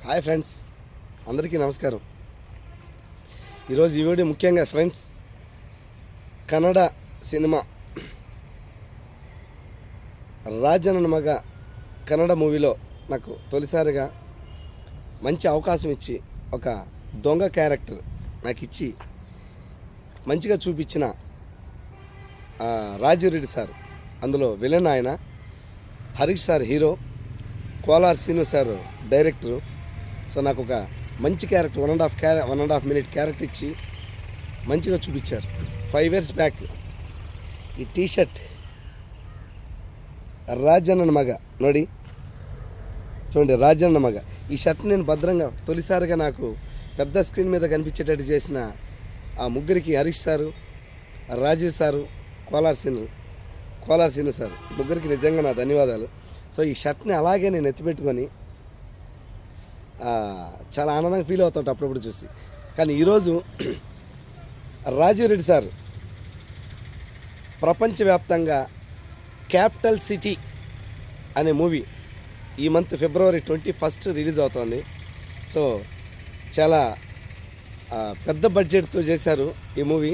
Hi friends, అందరికీ నమస్కారం. ఈరోజు ఈ వీడియో ముఖ్యంగా ఫ్రెండ్స్, కన్నడ సినిమా రాజన్న మగ కన్నడ మూవీలో నాకు తొలిసారిగా మంచి అవకాశం ఇచ్చి ఒక దొంగ క్యారెక్టర్ నాకు ఇచ్చి మంచిగా చూపించిన రాజీవ్ రెడ్డి సార్, అందులో విలన్ ఆయన, Harish sir hero, Kolar Srinu sir director. So నాకు ఒక మంచి క్యారెక్టర్ 1.5 minute క్యారెక్టర్ ఇచ్చి మంచిగా చూపించారు. 5 years బ్యాక్ ఈ టీషర్ట్ రాజన్న మగ ನೋಡಿ చూడండి, రాజన్న మగ. ఈ షర్ట్ నేను భద్రంగా తొలిసారిగా నాకు పెద్ద స్క్రీన్ మీద కనిపించేటట్టు చేసిన ఆ ముగ్గురికి, Harish sir, Rajiv sir, Kolar Srinu sir, ముగ్గురికి నిజంగా నా ధన్యవాదాలు. సో ఈ షర్ట్ని అలాగే నేను ఎత్తిపెట్టుకొని చాలా ఆనందంగా ఫీల్ అవుతాం అప్పుడప్పుడు చూసి. కానీ ఈరోజు రాజీవ్ రెడ్డి సార్ ప్రపంచవ్యాప్తంగా క్యాపిటల్ సిటీ అనే మూవీ ఈ మంత్ February 21st రిలీజ్ అవుతుంది. సో చాలా పెద్ద బడ్జెట్తో చేశారు ఈ movie.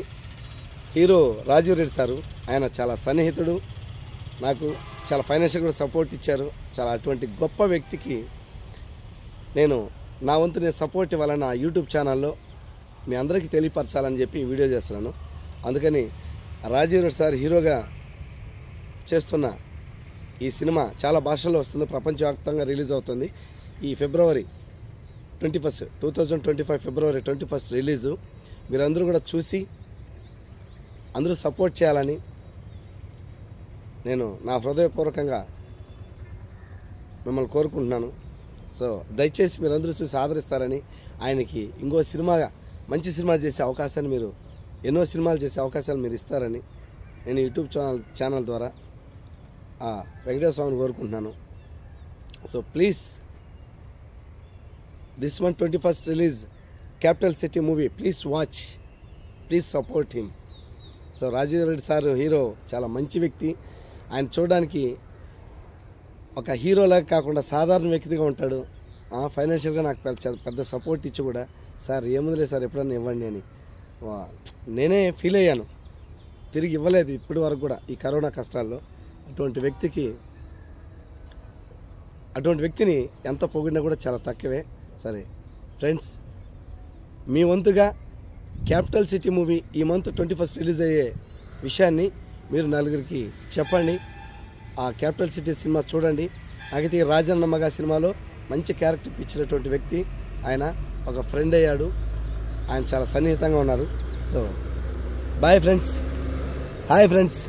Hero Rajiv Reddy sir, ఆయన చాలా సన్నిహితుడు, నాకు చాలా ఫైనాన్షియల్ కూడా సపోర్ట్ ఇచ్చారు. చాలా అటువంటి గొప్ప వ్యక్తికి నేను నా వంతు నేను సపోర్ట్ ఇవ్వాలని ఆ యూట్యూబ్ ఛానల్లో మీ అందరికీ తెలియపరచాలని చెప్పి వీడియో చేస్తున్నాను. అందుకని రాజీవ్ రెడ్డి సార్ హీరోగా చేస్తున్న ఈ సినిమా చాలా భాషల్లో వస్తుంది, ప్రపంచవ్యాప్తంగా రిలీజ్ అవుతుంది. ఈ February 21st 2025 February 21st release. మీరందరూ కూడా చూసి అందరూ సపోర్ట్ చేయాలని నేను నా హృదయపూర్వకంగా మిమ్మల్ని కోరుకుంటున్నాను. సో దయచేసి మీరందరూ చూసి ఆదరిస్తారని, ఆయనకి ఇంకో సినిమాగా మంచి సినిమా చేసే అవకాశాన్ని, మీరు ఎన్నో సినిమాలు చేసే అవకాశాలు మీరు ఇస్తారని నేను యూట్యూబ్ ఛానల్ ద్వారా వెంకటేశ్వర స్వామిని కోరుకుంటున్నాను. So please, this month 21st release capital city movie, please watch, please support him. So Rajiv Reddy sir hero చాలా మంచి వ్యక్తి. ఆయన చూడడానికి ఒక హీరోలాగా కాకుండా సాధారణ వ్యక్తిగా ఉంటాడు. ఫైనాన్షియల్గా నాకు పెద్ద సపోర్ట్ ఇచ్చి కూడా, సార్ ఏముందిలే సార్ ఎప్పుడన్నా ఇవ్వండి అని నేనే ఫీల్ అయ్యాను. తిరిగి ఇవ్వలేదు ఇప్పటి వరకు కూడా ఈ కరోనా కష్టాల్లో. అటువంటి వ్యక్తిని ఎంత పొగిడినా కూడా చాలా తక్కువే. సరే ఫ్రెండ్స్, మీ వంతుగా క్యాపిటల్ సిటీ మూవీ ఈ మంత్ 21st రిలీజ్ అయ్యే విషయాన్ని మీరు నలుగురికి చెప్పండి. ఆ క్యాపిటల్ సిటీ సినిమా చూడండి. నాకైతే ఈ రాజన్న మగ సినిమాలో మంచి క్యారెక్టర్ ఇచ్చినటువంటి వ్యక్తి ఆయన, ఒక ఫ్రెండ్ అయ్యాడు, ఆయన చాలా సన్నిహితంగా ఉన్నారు. So bye friends, hi friends.